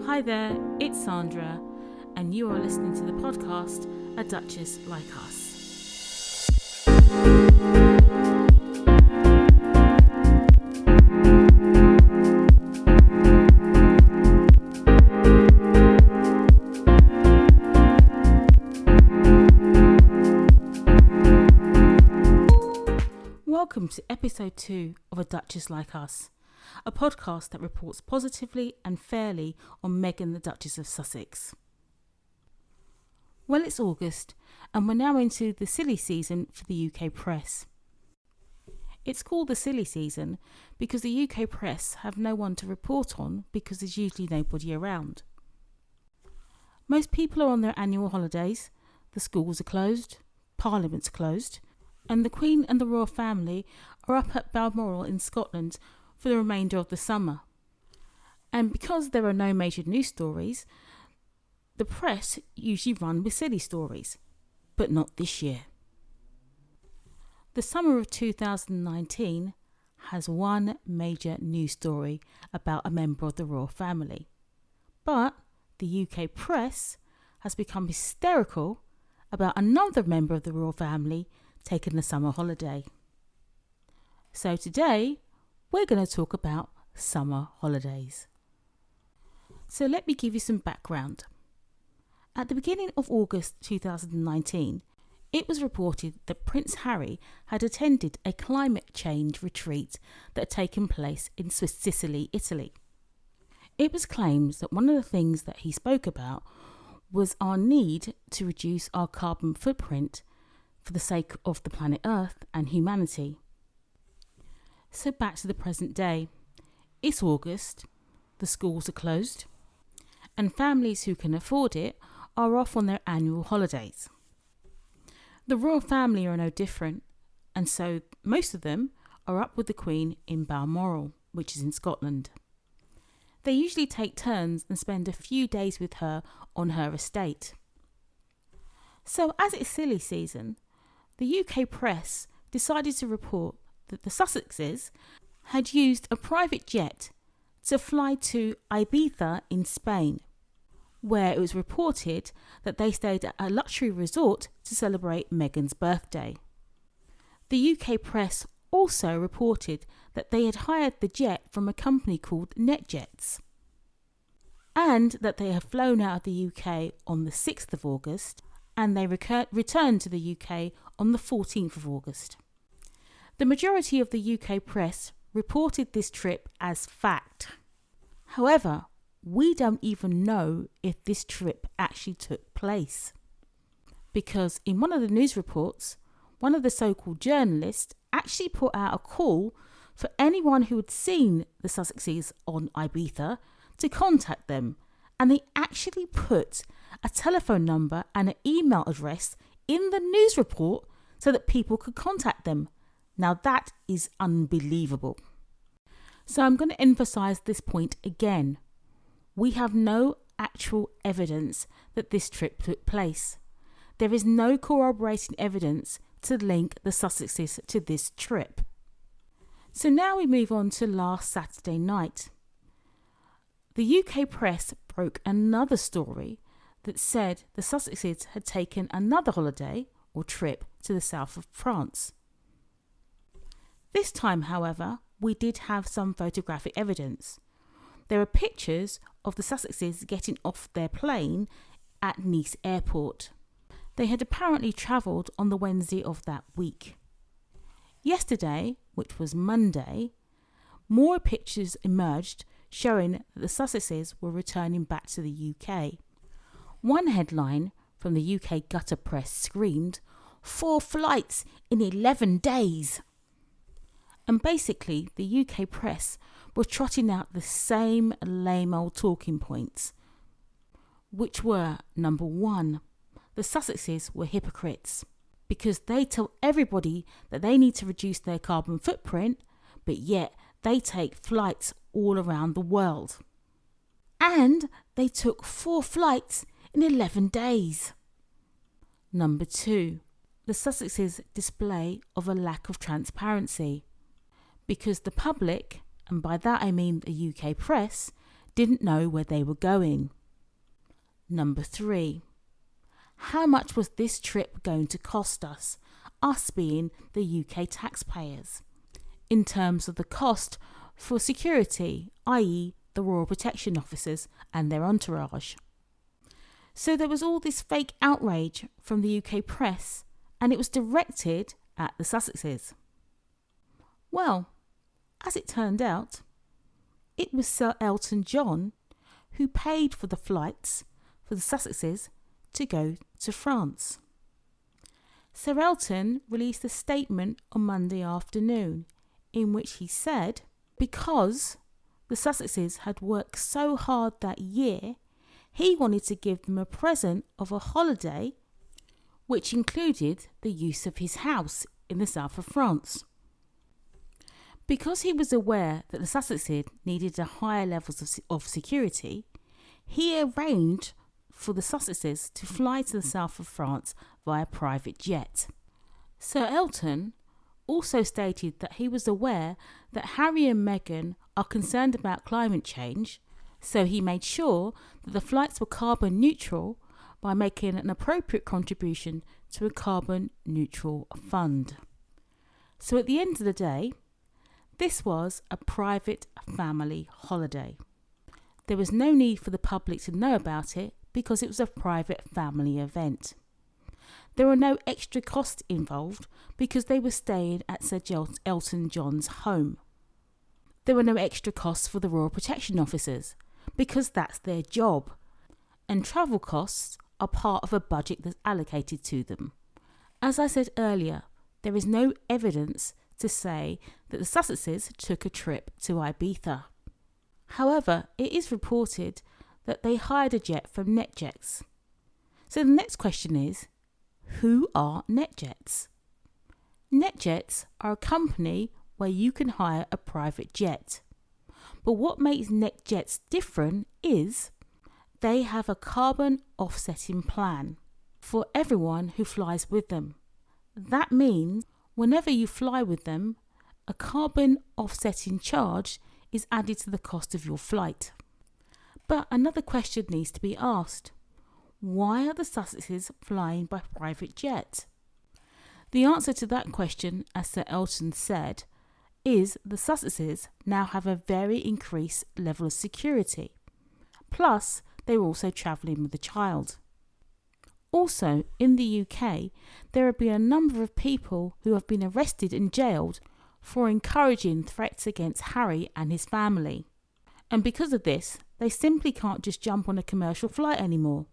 Hi there, it's Sandra, and you are listening to the podcast A Duchess Like Us. Welcome to episode 2 of A Duchess Like Us, a podcast that reports positively and fairly on Meghan the Duchess of Sussex. Well, it's August and we're now into the silly season for the UK press. It's called the silly season because the UK press have no one to report on because there's usually nobody around. Most people are on their annual holidays, the schools are closed, Parliament's closed, and the Queen and the royal family are up at Balmoral in Scotland for the remainder of the summer. And because there are no major news stories, the press usually run with silly stories, but not this year. The summer of 2019 has one major news story about a member of the royal family. But the UK press has become hysterical about another member of the royal family taking a summer holiday. So today, we're going to talk about summer holidays. So let me give you some background. At the beginning of August 2019, it was reported that Prince Harry had attended a climate change retreat that had taken place in Sicily, Italy. It was claimed that one of the things that he spoke about was our need to reduce our carbon footprint for the sake of the planet Earth and humanity. So back to the present day. It's August, the schools are closed, and families who can afford it are off on their annual holidays. The royal family are no different, and so most of them are up with the Queen in Balmoral, which is in Scotland. They usually take turns and spend a few days with her on her estate. So as it's silly season, the UK press decided to report that the Sussexes had used a private jet to fly to Ibiza in Spain, where it was reported that they stayed at a luxury resort to celebrate Meghan's birthday. The UK press also reported that they had hired the jet from a company called NetJets, and that they had flown out of the UK on the 6th of August and they returned to the UK on the 14th of August. The majority of the UK press reported this trip as fact. However, we don't even know if this trip actually took place. Because in one of the news reports, one of the so-called journalists actually put out a call for anyone who had seen the Sussexes on Ibiza to contact them. And they actually put a telephone number and an email address in the news report so that people could contact them. Now that is unbelievable. So I'm going to emphasize this point again. We have no actual evidence that this trip took place. There is no corroborating evidence to link the Sussexes to this trip. So now we move on to last Saturday night. The UK press broke another story that said the Sussexes had taken another holiday or trip to the south of France. This time, however, we did have some photographic evidence. There are pictures of the Sussexes getting off their plane at Nice airport. They had apparently travelled on the Wednesday of that week. Yesterday, which was Monday, more pictures emerged showing that the Sussexes were returning back to the UK. One headline from the UK gutter press screamed, 4 flights in 11 days. And basically, the UK press were trotting out the same lame old talking points, which were, number 1, the Sussexes were hypocrites because they tell everybody that they need to reduce their carbon footprint, but yet they take flights all around the world. And they took 4 flights in 11 days. Number 2, the Sussexes' display of a lack of transparency, because the public, and by that I mean the UK press, didn't know where they were going. Number 3. How much was this trip going to cost us being the UK taxpayers, in terms of the cost for security, i.e. the Royal Protection Officers and their entourage? So there was all this fake outrage from the UK press, and it was directed at the Sussexes. Well, as it turned out, it was Sir Elton John who paid for the flights for the Sussexes to go to France. Sir Elton released a statement on Monday afternoon in which he said because the Sussexes had worked so hard that year, he wanted to give them a present of a holiday which included the use of his house in the south of France. Because he was aware that the Sussexes needed a higher levels of security, he arranged for the Sussexes to fly to the south of France via private jet. Sir Elton also stated that he was aware that Harry and Meghan are concerned about climate change, so he made sure that the flights were carbon neutral by making an appropriate contribution to a carbon neutral fund. So at the end of the day, this was a private family holiday. There was no need for the public to know about it because it was a private family event. There were no extra costs involved because they were staying at Sir Elton John's home. There were no extra costs for the Royal Protection Officers because that's their job, and travel costs are part of a budget that's allocated to them. As I said earlier, there is no evidence to say that the Sussexes took a trip to Ibiza. However, it is reported that they hired a jet from NetJets. So the next question is, who are NetJets? NetJets are a company where you can hire a private jet. But what makes NetJets different is they have a carbon offsetting plan for everyone who flies with them. That means whenever you fly with them, a carbon offsetting charge is added to the cost of your flight. But another question needs to be asked. Why are the Sussexes flying by private jet? The answer to that question, as Sir Elton said, is the Sussexes now have a very increased level of security. Plus, they're also travelling with a child. Also, in the UK, there have been a number of people who have been arrested and jailed for encouraging threats against Harry and his family. And because of this, they simply can't just jump on a commercial flight anymore.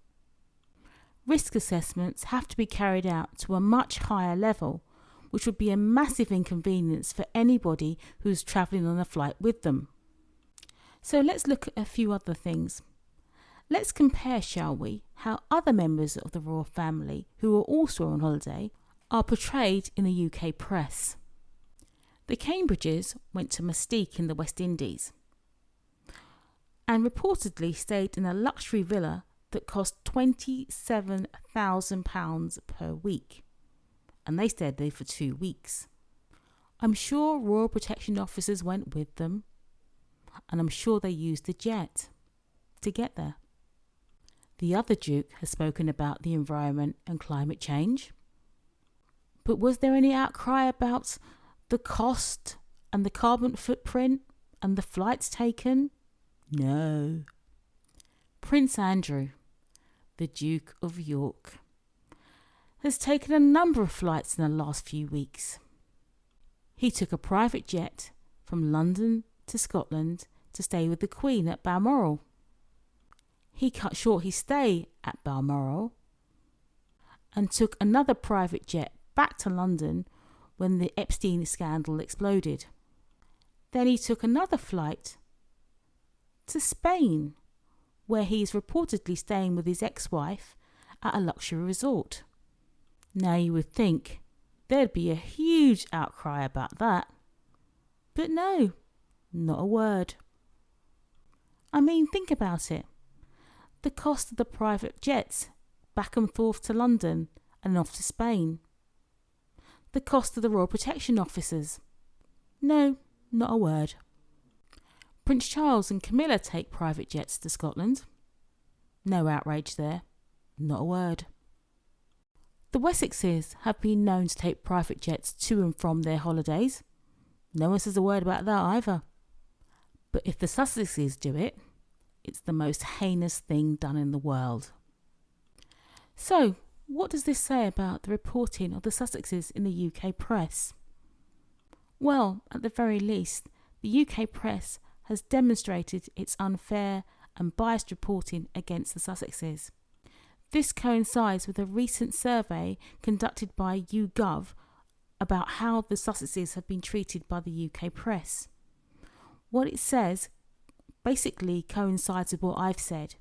Risk assessments have to be carried out to a much higher level, which would be a massive inconvenience for anybody who's travelling on a flight with them. So let's look at a few other things. Let's compare, shall we, how other members of the royal family who are also on holiday are portrayed in the UK press. The Cambridges went to Mustique in the West Indies and reportedly stayed in a luxury villa that cost £27,000 per week, and they stayed there for 2 weeks. I'm sure Royal Protection Officers went with them, and I'm sure they used the jet to get there. The other Duke has spoken about the environment and climate change. But was there any outcry about the cost and the carbon footprint and the flights taken? No. Prince Andrew, the Duke of York, has taken a number of flights in the last few weeks. He took a private jet from London to Scotland to stay with the Queen at Balmoral. He cut short his stay at Balmoral and took another private jet back to London when the Epstein scandal exploded. Then he took another flight to Spain, where he is reportedly staying with his ex-wife at a luxury resort. Now you would think there'd be a huge outcry about that. But no, not a word. I mean, think about it. The cost of the private jets back and forth to London and off to Spain. The cost of the Royal Protection Officers. No, not a word. Prince Charles and Camilla take private jets to Scotland. No outrage there. Not a word. The Wessexes have been known to take private jets to and from their holidays. No one says a word about that either. But if the Sussexes do it, it's the most heinous thing done in the world. So, what does this say about the reporting of the Sussexes in the UK press? Well, at the very least, the UK press has demonstrated its unfair and biased reporting against the Sussexes. This coincides with a recent survey conducted by YouGov about how the Sussexes have been treated by the UK press. What it says basically coincides with what I've said.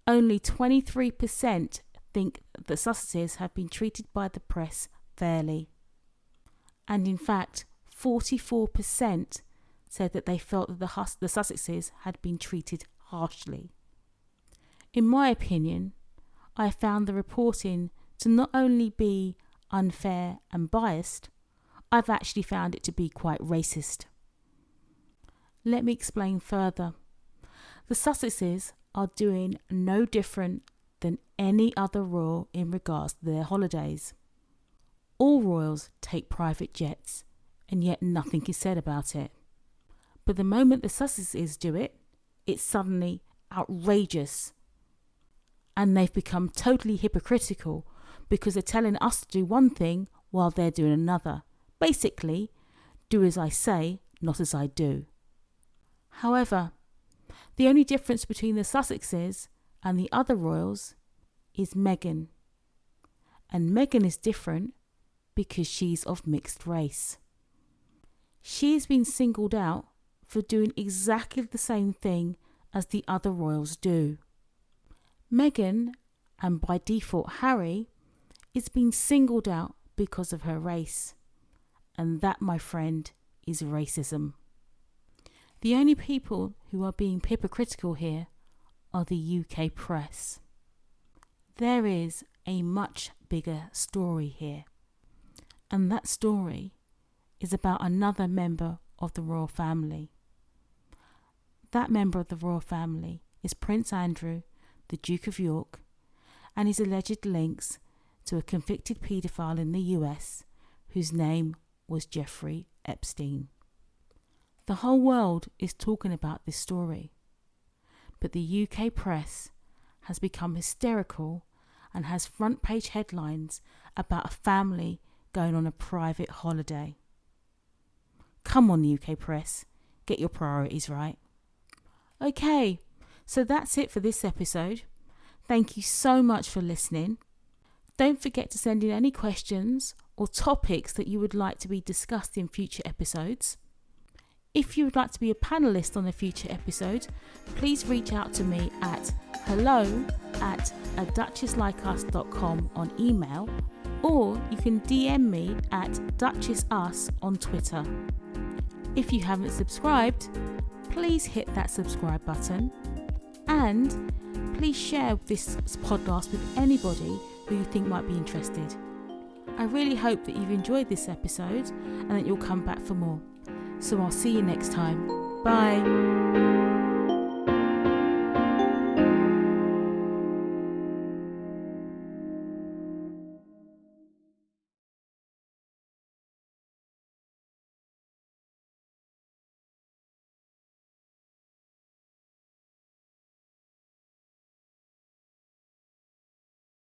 Only 23% think the Sussexes have been treated by the press fairly. And in fact, 44% said that they felt that the Sussexes had been treated harshly. In my opinion, I found the reporting to not only be unfair and biased, I've actually found it to be quite racist. Let me explain further. The Sussexes are doing no different than any other royal in regards to their holidays. All royals take private jets, and yet nothing is said about it. But the moment the Sussexes do it, it's suddenly outrageous. And they've become totally hypocritical because they're telling us to do one thing while they're doing another. Basically, do as I say, not as I do. However, the only difference between the Sussexes and the other royals is Meghan. And Meghan is different because she's of mixed race. She's been singled out for doing exactly the same thing as the other royals do. Meghan, and by default Harry, is being singled out because of her race. And that, my friend, is racism. The only people who are being hypocritical here are the UK press. There is a much bigger story here. And that story is about another member of the royal family. That member of the royal family is Prince Andrew, the Duke of York, and his alleged links to a convicted paedophile in the US whose name was Jeffrey Epstein. The whole world is talking about this story, but the UK press has become hysterical and has front page headlines about a family going on a private holiday. Come on, UK press, get your priorities right. Okay, so that's it for this episode. Thank you so much for listening. Don't forget to send in any questions or topics that you would like to be discussed in future episodes. If you would like to be a panellist on a future episode, please reach out to me at hello@aduchesslikeus.com on email, or you can DM me at DuchessUs on Twitter. If you haven't subscribed, please hit that subscribe button, and please share this podcast with anybody who you think might be interested. I really hope that you've enjoyed this episode and that you'll come back for more. So I'll see you next time. Bye.